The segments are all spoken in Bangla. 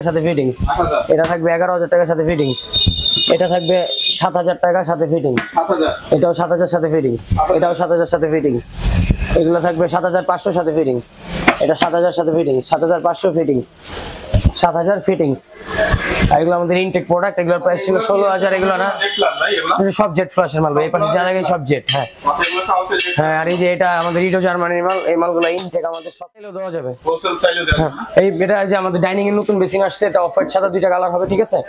সাথে ফিটিংস, এটা থাকবে 11,000 টাকার সাথে ফিটিংস, এটা থাকবে 7,000 টাকার সাথে ফিটিংস, এটাও 7,000 সাথে ফিটিংস, এটাও 7,000 সাথে ফিটিংস, এগুলো থাকবে 7,500 সাথে ফিটিংস, এটা 7,000 সাথে ফিটিংস, 7,500 ফিটিংস, 7,000 ফিটিংস। আর এগুলো আমাদের ইনটেক প্রোডাক্ট, এগুলোর প্রাইস ছিল 16,000। এগুলো না সব জেট ফ্লাশের মাল, এই পাশে যা লাগে সব জেট। হ্যাঁ হ্যাঁ, আর এই যে এটা আমাদের ইডো জার্মানির মাল, এই মালগুলো ইনটেক আমাদের সব চাইলেও দেওয়া যাবে, হোলসেল চাইলেও দেওয়া যাবে। এই এটা যে আমাদের ডাইনিং এর নতুন বেসিং আসছে, এটা অফ হোয়াইট সাদা দুইটা কালার হবে, ঠিক আছে?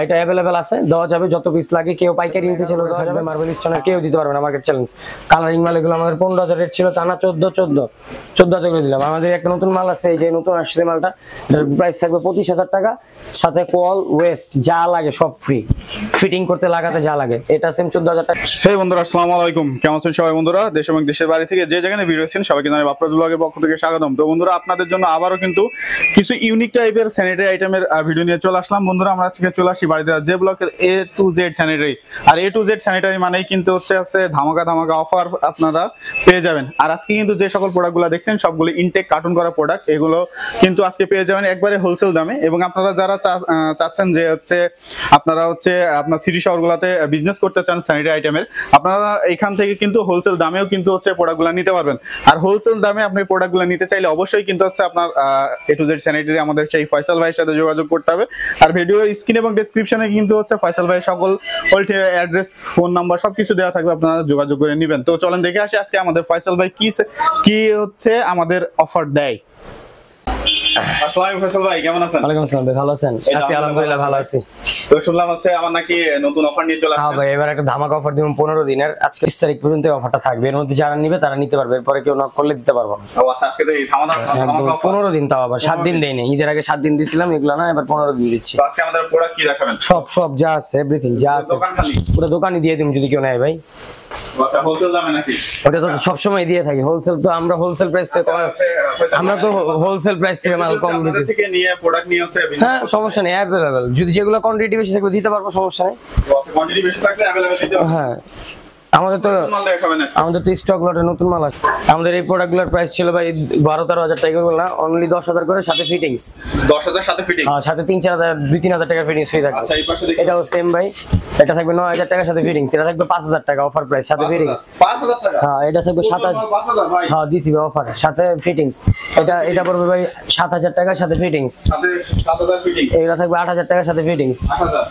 এটা अवेलेबल আছে, দেওয়া যাবে যত পিস লাগে। কেউ পাইকারি নিতে চাইলেও দেওয়া যাবে, মার্বেল স্টোনের কেউ দিতে পারবে না, মার্কেট চ্যালেঞ্জ। কালারিং মাল এগুলো আমাদের 15,000 রেট ছিল, তা না 14,000 করে দিলাম। আমাদের একটা নতুন মাল আছে, এই যে নতুন আসছে মালটা, এটার প্রাইস থাকবে 25,000 টাকা, সাথে কল ওয়েস্ট যা লাগে সব ফ্রি, ফিটিং করতে লাগাতে যা লাগে, এটা সেম 14,000 টাকা। হেই বন্ধুরা, আসসালামু আলাইকুম, কেমন আছেন সবাই? বন্ধুরা দেশ এবং দেশের বাইরে থেকে যে যেখানে ভিডিও দেখছেন সবাইকে জানাই বাপ্পারাজ ব্লগের পক্ষ থেকে স্বাগতম। তো বন্ধুরা, আপনাদের জন্য আবারও কিন্তু কিছু ইউনিক টাইপের স্যানিটারি আইটেমের ভিডিও নিয়ে চলে আসলাম। বন্ধুরা, আমরা আজকে চলে আসি বাড়িতে যে ব্লকের A to Z স্যানিটারি। আর A to Z স্যানিটারি মানেই কিন্তু আছে ধামাকা ধামাকা অফার আপনারা পেয়ে যাবেন। আর আজকে কিন্তু যে সকল প্রোডাক্টগুলো দেখছেন সবগুলো ইনটেক কার্টুন করা প্রোডাক্ট, এগুলো কিন্তু আজকে পেয়ে যাবেন একবারে হোলসেল দামে। এবং আপনারা যারা চাচ্ছেন যে আপনারা আপনার সিটি শহরগুলোতে বিজনেস করতে চান স্যানিটারি আইটেমের, আপনারা এখান থেকে কিন্তু হোলসেল দামেও কিন্তু প্রোডাক্টগুলো নিতে পারবেন। আর হোলসেল দামে আপনি প্রোডাক্টগুলো নিতে চাইলে অবশ্যই কিন্তু আপনার A to Z স্যানিটারি আমাদের সেই ফয়সাল ভাইয়ের সাথে যোগাযোগ করতে হবে। আর ভিডিওর স্ক্রিন এবং ডেসক্রিপশনে কিন্তু ফয়সাল ভাইয়ের সকল অ্যাড্রেস, ফোন নাম্বার সবকিছু দেওয়া থাকবে, আপনারা যোগাযোগ করে নেবেন। তো চলেন দেখে আসি আজকে আমাদের ফয়সাল ভাই কি আমাদের অফার দেয়। আসসালামু আলাইকুম ফয়সাল ভাই, কেমন আছেন? ওয়ালাইকুম আসসালাম ভাই, ভালো আছেন? আছি আলহামদুলিল্লাহ, ভালো আছি। তো শুনলাম আমার নাকি নতুন অফার নিয়ে চলে আসছে। হ্যাঁ ভাই, এবার একটা ধামাকা অফার দিব 15 দিনের, আজকে 20 তারিখ পর্যন্ত অফারটা থাকবে। এর মধ্যে যারা নিবে তারা নিতে পারবে, এরপরে কেউ নক করলে দিতে পারবো না। ও আচ্ছা, আজকে তো এই ধামাকা অফার 15 দিন, তাও আবার 7 দিন দেই না। ঈদের আগে 7 দিন দিছিলাম, এগুলা না এবার 15 দিন দিচ্ছি। তো আজকে আমাদের প্রোডাক্ট কি দেখাবেন? সব যা আছে, এভরিথিং যা আছে দোকান খালি, পুরো দোকানই দিয়ে দিম যদি কেউ নেয় ভাই। আচ্ছা, হোলসেল দামে নাকি? ওটা তো সব সময় দিয়ে থাকি হোলসেল, তো আমরা হোলসেল প্রাইস থেকে আমরা তো হোলসেল প্রাইস থেকে মাল কম আমাদের থেকে নিয়ে প্রোডাক্ট নিয়ে হ্যাঁ, সমস্যা নেই, अवेलेबल যদি যেগুলো কোয়ান্টিটি বেশি থাকবে দিতে পারবো, সমস্যা নেই। কোয়ান্টিটি বেশি থাকলে अवेलेबल দিতে পারবো। হ্যাঁ, আমাদের তো স্টক লটে নতুন মাল আছে। আমাদের এই প্রোডাক্টগুলোর প্রাইস ছিল ভাই 12-13 টাকা করে না, অনলি 10,000 করে, সাথে ফিটিংস 10,000 সাথে ফিটিংস। হ্যাঁ, সাথে 2-3 হাজার টাকা ফিটিংস ফ্রি থাকবে। আচ্ছা, এই পাশে দেখি, এটাও সেম ভাই, এটা থাকবে 9,000 টাকার সাথে ফিটিংস, এটা থাকবে 5,000 টাকা অফার প্রাইস সাথে ফিটিংস। 5,000 টাকা? হ্যাঁ, এটা থাকবে 7,000। 5,000 ভাই? হ্যাঁ, দিছি ভাই অফার সাথে ফিটিংস। এটা পড়বে ভাই 7,000 টাকার সাথে ফিটিংস, সাথে 7,000 ফিটিংস। এটা থাকবে 8,000 টাকার সাথে ফিটিংস,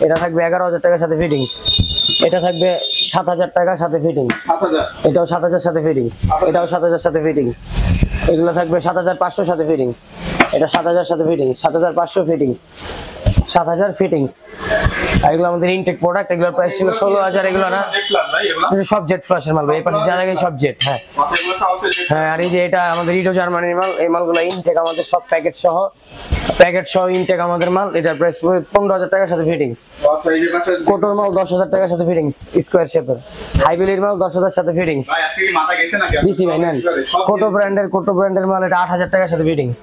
এটা থাকবে 11,000 টাকার সাথে ফিটিংস, এটা থাকবে 7,000 টাকার সাথে ফিটিংস, 7,000, এটাও 7,000 সাথে ফিটিংস, এটাও 7,000 সাথে ফিটিংস, এগুলো থাকবে 7,500 সাথে ফিটিংস, এটা 7,000 সাথে ফিটিংস, 7,500 ফিটিংস, 7,000 ফিটিংস। আর এগুলো আমাদের ইনটেক প্রোডাক্ট, এগুলোর প্রাইস ছিল 16,000। এগুলো না সব জেট ফ্লাশের মাল ভাই, এই পাশে যা লাগে সব জেট। হ্যাঁ হ্যাঁ, আর এই যে এটা আমাদের ইডো জার্মানির মাল, এই মালগুলো ইনটেক আমাদের সব প্যাকেট সহ ইনটেক আমাদের মাল। এটার প্রাইস 15,000 টাকার সাথে ফিটিংস। কোটোর মাল 10,000 টাকার সাথে ফিটিংস, স্কোয়ার শেপের। হাইবেলির মাল 10,000 সাথে ফিটিংস দিছি ভাই, নেন। কোটো ব্র্যান্ডের মাল, এটা 8,000 টাকার সাথে ফিটিংস।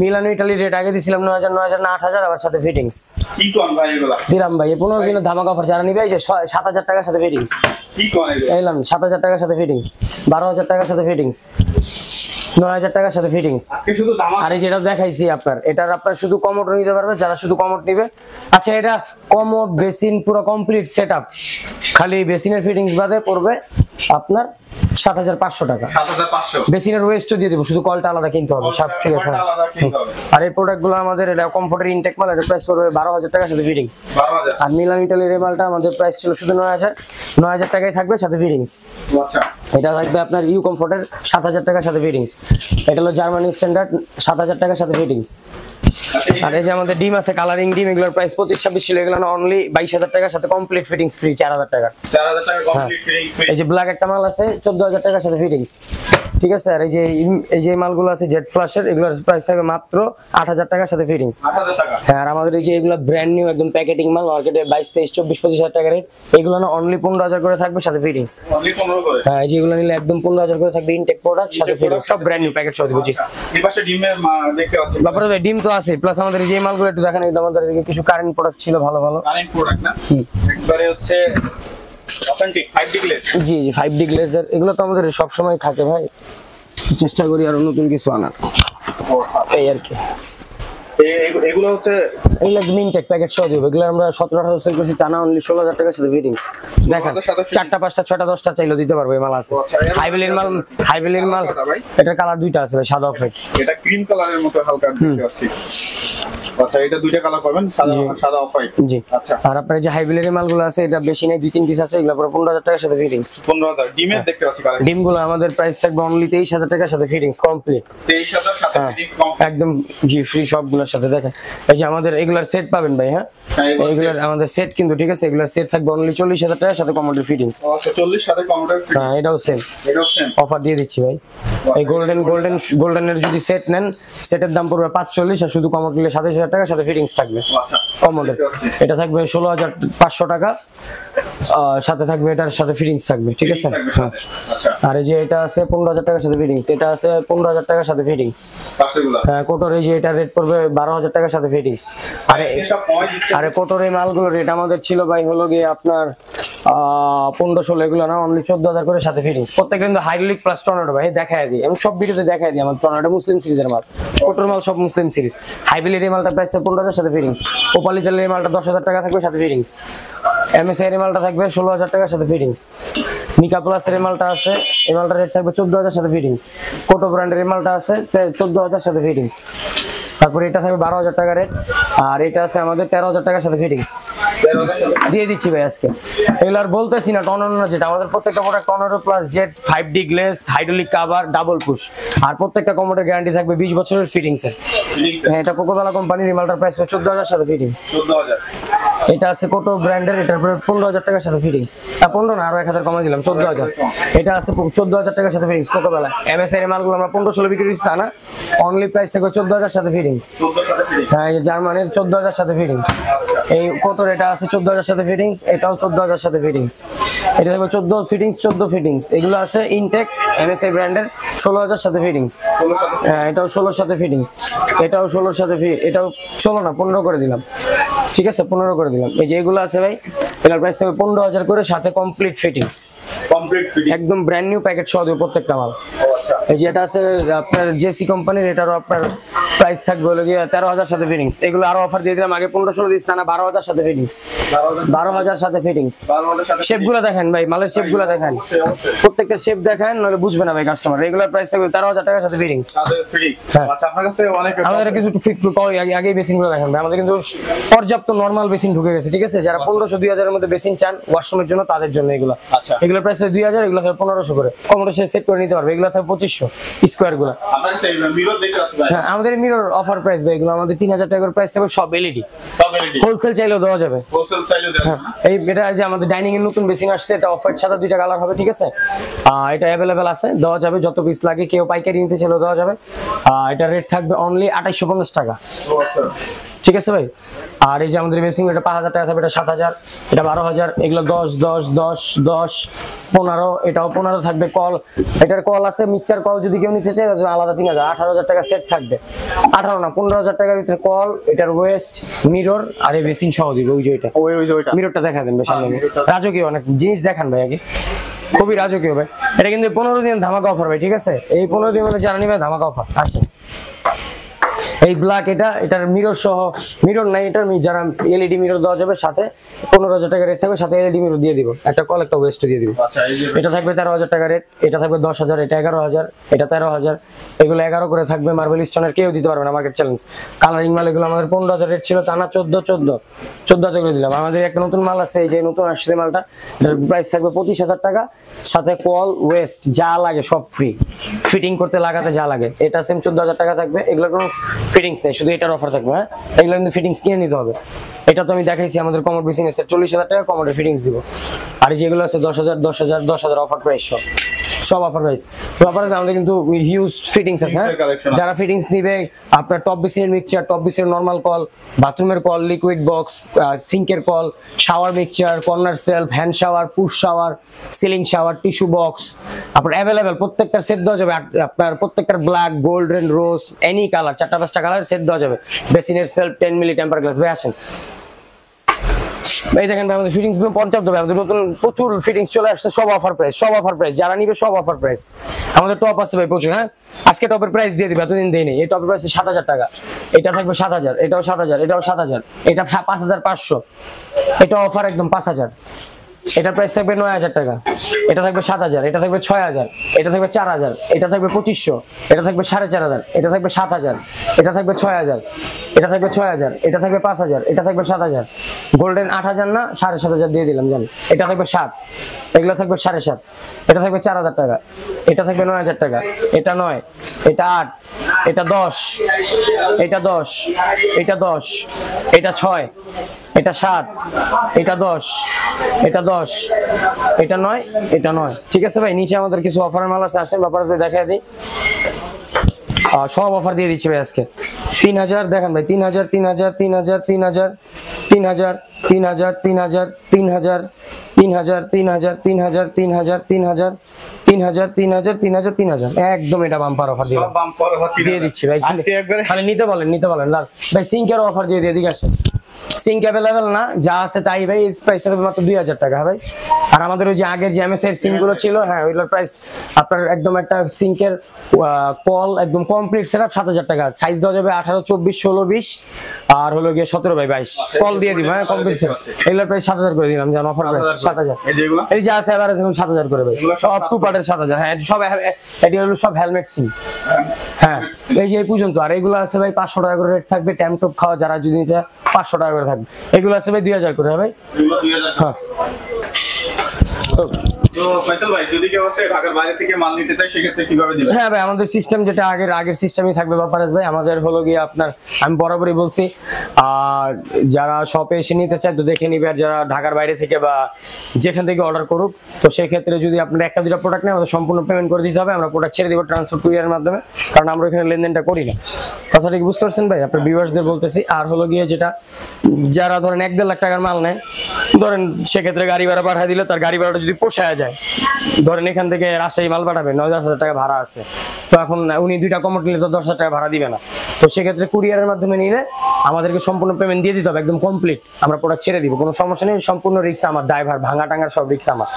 মিলানো ইটালি রেট আগে দিছিলাম 9,000 না 8,000, আবার সাথে ফিটিংস কি কোন ভাই এগুলা দিলাম ভাই। 15 দিনের ধামাকা অফার, যারা নিবে এই যে 7,000 টাকার সাথে ফিটিংস। কি কোন এগুলা? এলাম 7,000 টাকার সাথে ফিটিংস, 12,000 টাকার সাথে ফিটিংস, 9,000 টাকার সাথে ফিটিংস। আজকে শুধু ধামাকা। আর এই যেটা দেখাইছি আপনার শুধু কমোড নিতে পারবে, যারা শুধু কমোড নিবে। আচ্ছা, এটা কমোড বেসিন পুরো কমপ্লিট সেটআপ, খালি বেসিনের ফিটিংস বাদে পড়বে আপনার 7,500 টাকা। 7,500 বেসিনের ওয়েস্টও দিয়ে দেবো, শুধু কলটা আলাদা কিনতে হবে, সব ঠিক আছে। আর এই প্রোডাক্টগুলো আমাদের এটা কমফোর্টের ইনটেক মাল, এটা প্রাইস পড়বে 12,000 টাকার সাথে ফিটিংস। 12,000। আর মিলান ইটালির এই মালটা আমাদের প্রাইস ছিল শুধু 9,000 টাকায় থাকবে সাথে ফিটিংস। আচ্ছা, এটা থাকবে আপনার ইউ কমফোর্টের 7,000 টাকার সাথে ফিটিংস। এটা হলো জার্মানি স্ট্যান্ডার্ড, 7,000 টাকার সাথে ফিটিংস। আর এই যে আমাদের ডিম আছে, কালারিং ডিম, এগুলোর প্রাইস 25-26 ছিল, এগুলো অনলি 22,000 টাকার সাথে কমপ্লিট ফিটিংস ফ্রি, 4,000 টাকা। 4,000 টাকা কমপ্লিট ফিটিংস ফ্রি। এই যে ব্ল্যাক একটা মাল আছে 14,000 টাকার সাথে ফিটিংস, ঠিক আছে। আর এই যে মালগুলো আছে জেট ফ্লাশের, এগুলোর প্রাইস থাকবে মাত্র 8,000 টাকার সাথে ফিটিংস। 8,000 টাকা? হ্যাঁ। আর আমাদের এই যে এগুলো ব্র্যান্ড নিউ একদম প্যাকেটিং মাল, মার্কেটে 22-23-24-25,000 টাকা রেট, এগুলো না অনলি 15,000 করে থাকবে সাথে ফিটিংস। অনলি 15 করে? হ্যাঁ, যেগুলো নিলে একদম 15,000 করে থাকবে, ইনটেক প্রোডাক্ট সাথে ফিটিংস, সব ব্র্যান্ড নিউ প্যাকেট সহ দিব। জি, এই পাশে ডিমের দেখতে পাচ্ছি। তারপরে ভাই ডিম তো আছে, প্লাস আমাদের এই যে মালগুলো একটু দেখেন, আমাদের এদিকে কিছু কারেন্ট প্রোডাক্ট ছিল ভালো। কারেন্ট প্রোডাক্ট না, একবারে অথেন্টিক 5D গ্লেজ। জি 5D গ্লেজের, এগুলো তো আমাদের সব সময় থাকে ভাই, চেষ্টা করি আরো নতুন কিছু আনার, এই আর কি। এগুলো হচ্ছে এগুলো একদম ইনটেক প্যাকেট সহ দিব। এগুলো আমরা 17-18 সেল করছি, তা না অনলি 16,000 টাকার সাথে ফিটিংস। দেখেন 4টা 5টা 6টা 10টা চাইলেও দিতে পারবো, এই মাল আছে। হাইভেলির মাল এটার কালার দুইটা আছে ভাই, সাদা অফ হোয়াইট। এটা ক্রিম কালারের মতো হালকা দেখতে পাচ্ছি। আচ্ছা, এটা দুইটা কালার পাবেন, সাদা অফ হোয়াইট। জি। আচ্ছা, আর আপনার যে হাইভেলির মালগুলো আছে, এটা বেশি নাই, 2-3 পিস আছে, এগুলো পুরো 15,000 টাকার সাথে ফিটিংস। 15,000 ডিমের দেখতে পাচ্ছি কালার। ডিমগুলো আমাদের প্রাইস থাকবে অনলি 23,000 টাকার সাথে ফিটিংস কমপ্লিট। 23,000 সাথে ফিটিংস কমপ্লিট একদম জি, ফ্রি সবগুলোর সাথে। দেখেন এই যে আমাদের এগুলার সেট পাবেন ভাই। হ্যাঁ, এগুলার আমাদের সেট কিন্তু ঠিক আছে, এগুলার সেট থাকবে অনলি 40,000 টাকার সাথে কমোডের ফিটিংস। আচ্ছা, 40 সাথে কমোডের ফিটিংস। হ্যাঁ, এটাও সেম অফার দিয়ে দিচ্ছি ভাই। এই গোল্ডেনের যদি সেট নেন, সেটের দাম পড়বে 45, আর শুধু কমোড নিলে 27,000 টাকার সাথে ফিটিংস থাকবে। আচ্ছা, কমোডের এটা থাকবে 16,500 টাকা, সাথে থাকবে এটার সাথে ফিটিংস থাকবে, ঠিক আছে। হ্যাঁ, আচ্ছা, আর এই যে এটা আছে 15,000 টাকার সাথে ফিটিংস, এটা আছে 15,000 টাকার সাথে ফিটিংস। পাশেগুলো হ্যাঁ, কোটর এই যে এটা রেট পড়বে 12,000 টাকার সাথে ফিটিংস। আরে কোটর এই মালগুলো রেট আমাদের ছিল ভাই হলো গিয়ে আপনার 1500, এগুলো না অনলি 14,000 করে সাথে ফিটিংস। প্রত্যেকটা কিন্তু হাইড্রোলিক প্লাস টর্নেডো ভাই, দেখায় দিই আমি সব ভিডিওতে, দেখায় দিই। আমার টর্নেডো মুসলিম সিরিজের মাল, কোটর মাল সব মুসলিম সিরিজ। হাইভেলির এই মালটা প্রাইস 15,000 সাথে ফিটিংস। ওপালি তেলের এই মালটা 10,000 টাকা থাকবে সাথে ফিটিংস। এমএসআই এর মালটা থাকবে 16,000 টাকার সাথে ফিটিংস। মিকা প্লাস এর মালটা আছে, এই মালটার রেট থাকবে 14,000 সাথে ফিটিংস। কোটো ব্র্যান্ডের এই মালটা আছে 14,000 সাথে ফিটিংস। তারপরে এটা থাকবে 12,000 টাকা রেট, আর এটা আছে আমাদের 13,000 টাকার সাথে ফিটিংস দিয়ে দিচ্ছি ভাই আজকে। এগুলো আর বলতেছি না, টর্নেডো না, যেটা আমাদের প্রত্যেকটা product tornado plus jet 5D গ্লেস hydraulic cover double push, আর প্রত্যেকটা কমোডের গ্যারান্টি থাকবে 20 বছরের ফিটিংস এর। হ্যাঁ, এটা কোকোকোলা কোম্পানির, এই মালটার প্রাইস 14,000 সাথে ফিটিংস। 14,000। এটা আছে কোটো ব্র্যান্ডের, এটার পরে 15,000 টাকার সাথে ফিটিংস। 15 না, আরো 1,000 কমাই দিলাম, 14,000। এটা আছে 14,000 টাকার সাথে ফিটিংস কোকোকোলা। এমএসআই এর মালগুলো আমরা 1500 বিক্রি করছি, তা না অনলি প্রাইস থাকবে 14,000 সাথে ফিটিংস। হ্যাঁ, এই জার্মানির 14,000 সাথে ফিটিংস। এই কোটোর এটা আছে 14,000 সাথে ফিটিংস, এটাও 14,000 সাথে ফিটিংস। এটা থাকবে 14 ফিটিংস। এগুলো আছে ইনটেক এমএসআই ব্র্যান্ডের 16,000 সাথে ফিটিংস। হ্যাঁ, এটাও 16 সাথে ফিটিংস, এটাও 16 সাথে এটাও 16 না 15 করে দিলাম, ঠিক আছে, 15 করে দিলাম। এই যে এগুলো আছে ভাই, এটার প্রাইস থাকবে 15,000 করে সাথে কমপ্লিট ফিটিংস। একদম ব্র্যান্ড নিউ প্যাকেট সহ দেবো প্রত্যেকটা মাল। এই যে এটা আছে আপনার জেসি কোম্পানির, এটারও আপনার প্রাইস থাকবে হলো গিয়ে 13,000 সাথে ফিটিংস। এগুলো আরো অফার দিয়ে দিলাম, আগে 1500 দিচ্ছি, না 12,000 সাথে ফিটিংস। 12,000 সাথে ফিটিংস। শেপগুলো দেখেন ভাই, মালের শেপগুলো দেখেন, প্রত্যেকটা শেপ দেখেন, নলে বুঝবে না ভাই কাস্টমার। রেগুলার প্রাইস থাকবে 13,000 টাকার সাথে ফিটিংস। আচ্ছা, আপনার কাছে অনেক আমাদের কিছু আগে বেসিনগুলো দেখেন ভাই, আমাদের কিন্তু পর্যাপ্ত নরমাল বেসিন ঢুকে গেছে, ঠিক আছে। যারা 1500-2000 এর মধ্যে বেসিন চান ওয়াশরুমের জন্য, তাদের জন্য এগুলো। আচ্ছা, এগুলো প্রাইস 2000, এগুলো 1500 করে কমোডের সেট করে নিতে পারবে। এগুলো থাকবে 2500 স্কয়ার গুলো। আপনার কাছে মিরর দেখতে পাচ্ছি ভাই। হ্যাঁ, আমাদের মিরর অফার প্রাইস ভাই, এগুলো আমাদের 3,000 টাকার প্রাইস থাকবে, সব এলইডি। হোলসেল চাইলেও দেওয়া যাবে। এই এটা যে আমাদের ডাইনিং এর নতুন বেসিন আসছে, এটা অফার সাদা 2টা কালার হবে, ঠিক আছে। এটা अवेलेबल আছে, দেওয়া যাবে যত পিস লাগে, কেউ পাইকারি নিতে চাইলেও দেওয়া যাবে। এটা রেট থাকবে অনলি 2850 টাকা। আচ্ছা, ঠিক আছে ভাই। আর এই যে আমাদের বেসিং, এটা 5,000 টাকা থাকবে, এটা 7,000, এটা 12,000, এগুলো 10 10 10 10 15, এটাও 15 থাকবে। কল, এটার কল আছে মিক্সচার কল, যদি কেউ নিতে চায় তাহলে আলাদা 3,000। 18,000 টাকা সেট থাকবে, 18 না 15,000 টাকার ভিতরে কল, এটার ওয়েস্ট, মিরর আর এই বেসিং সহ দিবে। ওই যে ওইটা, ওইটা মিররটা দেখা দেন বেশি রাজকীয় অনেক জিনিস দেখান ভাই আগে, খুবই রাজকীয় ভাই। এটা কিন্তু 15 দিন ধামাকা অফার ভাই, ঠিক আছে। এই 15 দিনের মধ্যে যারা নিবে ধামাকা অফার আসে। এই ব্ল্যাক, এটার মিরর সহ, মিরর নাই এটার, যারা এলইডি মিরর দেওয়া যাবে সাথে 15,000 টাকা রেট থাকবে, সাথে এলইডি মিরর দিয়ে দিব, একটা কল একটা ওয়েস্ট দিয়ে দিব। আচ্ছা, এটা থাকবে 13,000 টাকা রেট, এটা থাকবে 10,000, এটা 11,000, এটা 13,000, এগুলো 11 করে থাকবে। মার্বেল স্টোনের কেউ দিতে পারবে না, মার্কেট চ্যালেঞ্জ। কালারিং মাল এগুলো আমাদের 15,000 রেট ছিল, তা না 14,000 করে দিলাম। আমাদের একটা নতুন মাল আছে, এই যে নতুন আসছে মালটা, এটার প্রাইস থাকবে 25,000 টাকা, সাথে কল ওয়েস্ট যা লাগে সব ফ্রি, ফিটিং করতে লাগাতে যা লাগে। এটা সেম 14,000 টাকা থাকবে, এগুলো কোনো ফিটিংস নেই, শুধু এটার অফার থাকবে। হ্যাঁ, এগুলো কিন্তু ফিটিংস কিনে নিতে হবে। এটা তো আমি দেখাইছি আমাদের কমোড বিজনেস এর 40,000 টাকা কমোডের ফিটিংস দিব। আর যেগুলো আছে 10,000 10,000 10,000 অফার প্রাইস, সব অফার প্রাইস। অফারে আমাদের কিন্তু হিউজ ফিটিংস আছে। যারা ফিটিংস নিবে, আপনার টপ বেসিনের মিক্সচার, টপ বেসিনের নরমাল কল, বাথরুমের কল, লিকুইড বক্স, সিঙ্কের কল, shower mixture, corner shelf, hand shower, push shower, ceiling shower, tissue box, আপনার অ্যাভেলেবেল প্রত্যেকটা সেট দেওয়া যাবে। আপনার প্রত্যেকটার black, golden, rose, any colour, 4টা 5টা কালার সেট দেওয়া যাবে। বেসিনের সেলফ 10 মিলি টেম্পার গ্লাস। ভাই আসেন, এই দেখেন ভাই আমাদের ফিটিংস গুলো পর্যাপ্ত ভাই, আমাদের নতুন প্রচুর ফিটিংস চলে আসছে, সব অফার প্রাইস, সব অফার প্রাইস, যারা নিবে সব অফার প্রাইস। আমাদের টপ আছে ভাই প্রচুর। হ্যাঁ আজকে টপের প্রাইস দিয়ে দিবে, এতদিন দেই নেই। এই টপের প্রাইস 7000 টাকা, এটা থাকবে 7000, এটাও 7000, এটাও 7000, এটা 5500, এটা অফার একদম 5000। এটার প্রাইস থাকবে 9000 টাকা, এটা থাকবে 7000, এটা থাকবে 6000, এটা থাকবে 4000, এটা থাকবে 2500, এটা থাকবে 4500, এটা থাকবে 7000, এটা থাকবে 6000, এটা থাকবে 6000, এটা থাকবে 5000, এটা থাকবে 7000। গোল্ডেন 8000 না 7500 দিয়ে দিলাম জান। এটা থাকবে 7, এগুলো থাকবে 7.5, এটা থাকবে 4000 টাকা, এটা থাকবে 9000 টাকা, এটা 9, এটা 8, এটা 10, এটা 10, এটা 10, এটা 6, এটা 7, এটা 10, এটা 10, এটা 9, এটা 9। ঠিক আছে ভাই, নিচে আমাদের কিছু অফারের মাল আছে, আসেন ব্যাপারে দেখাই দিই। সব অফার দিয়ে দিচ্ছি ভাই আজকে। 3000 দেখেন ভাই, 3000, 3000, 3000, 3000, 3000, 3000, 3000, 3000, 3000, 3000, 3000, 3000, 3000, 3000, 3000, 3000, 3000, একদম এটা বাম্পার অফার দিয়ে দিয়ে দিচ্ছি ভাই। খালি নিতে বলেন লাল ভাই। সিঙ্কের অফার দিয়ে দিয়ে দিকে আসেন। সিঙ্ক অ্যাভেলেবেল না, যা আছে তাই ভাই। প্রাইসটা মাত্র 2000 টাকা ভাই। আর আমাদের ওই যে আগের যে এমএস এর সিঙ্ক গুলো ছিল, হ্যাঁ ওইগুলোর প্রাইস আপনার একদম একটা সিঙ্কের কল একদম কমপ্লিট সেটআপ 7000 টাকা। সাইজ দেওয়া যাবে 18, 24, 16, 20 আর হলো গিয়ে 17 বাই 22 কল দিয়ে দিব। হ্যাঁ কমপ্লিট সেট, এগুলোর প্রাইস 7000 করে দিলাম জান, অফার প্রাইস 7000। এই যে আছে এবারে এখন 7000 করে ভাই, সব টু পার্টের 7000। হ্যাঁ সব এটি হলো সব হেলমেট সিঙ্ক। হ্যাঁ এই যে এই পর্যন্ত। আর এগুলো আছে ভাই 500 টাকা করে রেট থাকবে। ট্যাম্পটপ খাওয়া যারা যদি নিতে 500 টাকা করে থাকবে। এগুলো আছে ভাই 2000 করে ভাই। হ্যাঁ তো ফয়সাল ভাই, যদি কেউ আছে ঢাকার বাইরে থেকে মাল নিতে চায় সেক্ষেত্রে কিভাবে দিবেন? হ্যাঁ ভাই আমাদের সিস্টেম যেটা আগের সিস্টেমই থাকবে বাপারাজ ভাই। আমাদের হলো গিয়ে আপনার, আমি বরাবরই বলছি, আর যারা শপে এসে নিতে চায় তো দেখে নিবে। আর যারা ঢাকার বাইরে থেকে বা যেখান থেকে অর্ডার করুক, তো সেক্ষেত্রে যদি আপনার একটা দুটা প্রোডাক্ট নেয় আমাদের সম্পূর্ণ পেমেন্ট করে দিতে হবে। আমরা প্রোডাক্ট ছেড়ে দিব ট্রান্সপোর্ট কুরিয়ারের মাধ্যমে, কারণ আমরা এখানে লেনদেনটা করি না। কথাটা কি বুঝতে পারছেন ভাই? আপনার ভিউয়ার্সদের বলতেছি। আর হলো গিয়ে যেটা, যারা ধরেন 1-1.5 লাখ টাকার মাল নেয়, ধরেন সেক্ষেত্রে গাড়ি ভাড়া পাঠিয়ে দিলে তার গাড়ি ভাড়াটা যদি পোষায় যায়, ধরেন এখান থেকে রাজশাহী মাল পাঠাবে, 9-10 টাকা ভাড়া আছে, তো এখন উনি 2টা কমোড নিলে তো 10,000 টাকা ভাড়া দিবে না। তো সেক্ষেত্রে কুরিয়ারের মাধ্যমে নিলে আমাদেরকে সম্পূর্ণ পেমেন্ট দিয়ে দিতে হবে, একদম কমপ্লিট। আমরা প্রোডাক্ট ছেড়ে দিব, কোনো সমস্যা নেই। সম্পূর্ণ রিস্ক আমার, ড্রাইভার ভাঙা টাঙ্গার সব রিস্ক আমার।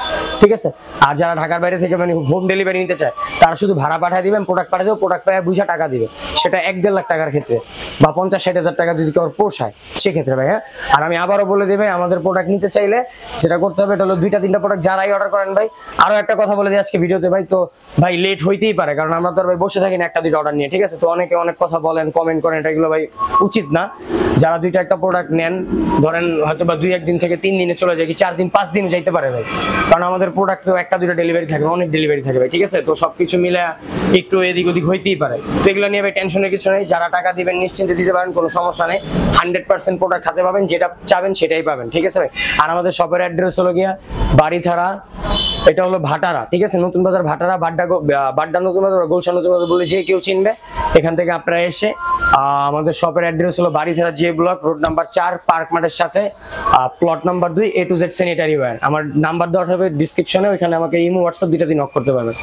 ঠিক আছে? আর যারা ঢাকার বাইরে থেকে মানে হোম ডেলিভারি নিতে চায়, তারা শুধু ভাড়া পাঠিয়ে দিবেন, প্রোডাক্ট পাঠিয়ে দেবো, প্রোডাক্ট পাঠিয়ে বুঝা টাকা দিবে। সেটা 1-1.5 লাখ টাকার ক্ষেত্রে বা 50-60 হাজার টাকা যদি কেউ পোষায় সেক্ষেত্রে ভাই। হ্যাঁ আর আমি আবারও বলে দেবে, আমাদের প্রোডাক্ট নিতে চাইলে যেটা করতে হবে এটা হলো 2-3টা প্রোডাক্ট যারাই অর্ডার করেন ভাই। আরো একটা কথা বলে দিই আজকে ভিডিওতে ভাই, তো ভাই লেট হইতেই পারে, কারণ আমরা তো আর ভাই বসে থাকি না 1-2টা অর্ডার নিয়ে। ঠিক আছে? তো অনেকে অনেক কথা বলেন, কমেন্ট করেন, এটাগুলো ভাই উচিত না। যারা 2-1টা প্রোডাক্ট নেন, ধরেন হয়তো বা 2-1 দিন থেকে 3 দিনে চলে যায়, কি 4 দিন 5 দিন যাইতে পারে ভাই, কারণ আমাদের প্রোডাক্ট তো 1-2টা ডেলিভারি থাকে, অনেক ডেলিভারি থাকে ভাই। ঠিক আছে? তো সবকিছু মিলে একটু এদিক ওদিক হইতেই পারে। তো এগুলো নিয়ে ভাই টেনশনের কিছু নেই। যারা টাকা দিবেন নিশ্চিন্তে দিতে পারেন, কোনো সমস্যা নেই। 100% প্রোডাক্ট হাতে পাবেন, যেটা চাবেন সেটাই পাবেন। ঠিক আছে ভাই? আর আমাদের শপের অ্যাড্রেস হলো গিয়া বাড়িথারা, এটা হলো ভাটারা। ঠিক আছে? নতুন বাজার ভাটারা, বাড্ডা নতুন বাজার, গুলশান নতুন বাজার বলে যে কেউ চিনবে। এখান থেকে আপনারা এসে আমাদের শপের অ্যাড্রেস হলো Baridhara J block, road number 4, park মাঠের সাথে, plot number 2, A to Z sanitary ware. আমার নাম্বার দেওয়া হবে ডিসক্রিপশনে, ওইখানে আমাকে ইমো হোয়াটসঅ্যাপ 2টা দিন নক করতে পারবেন।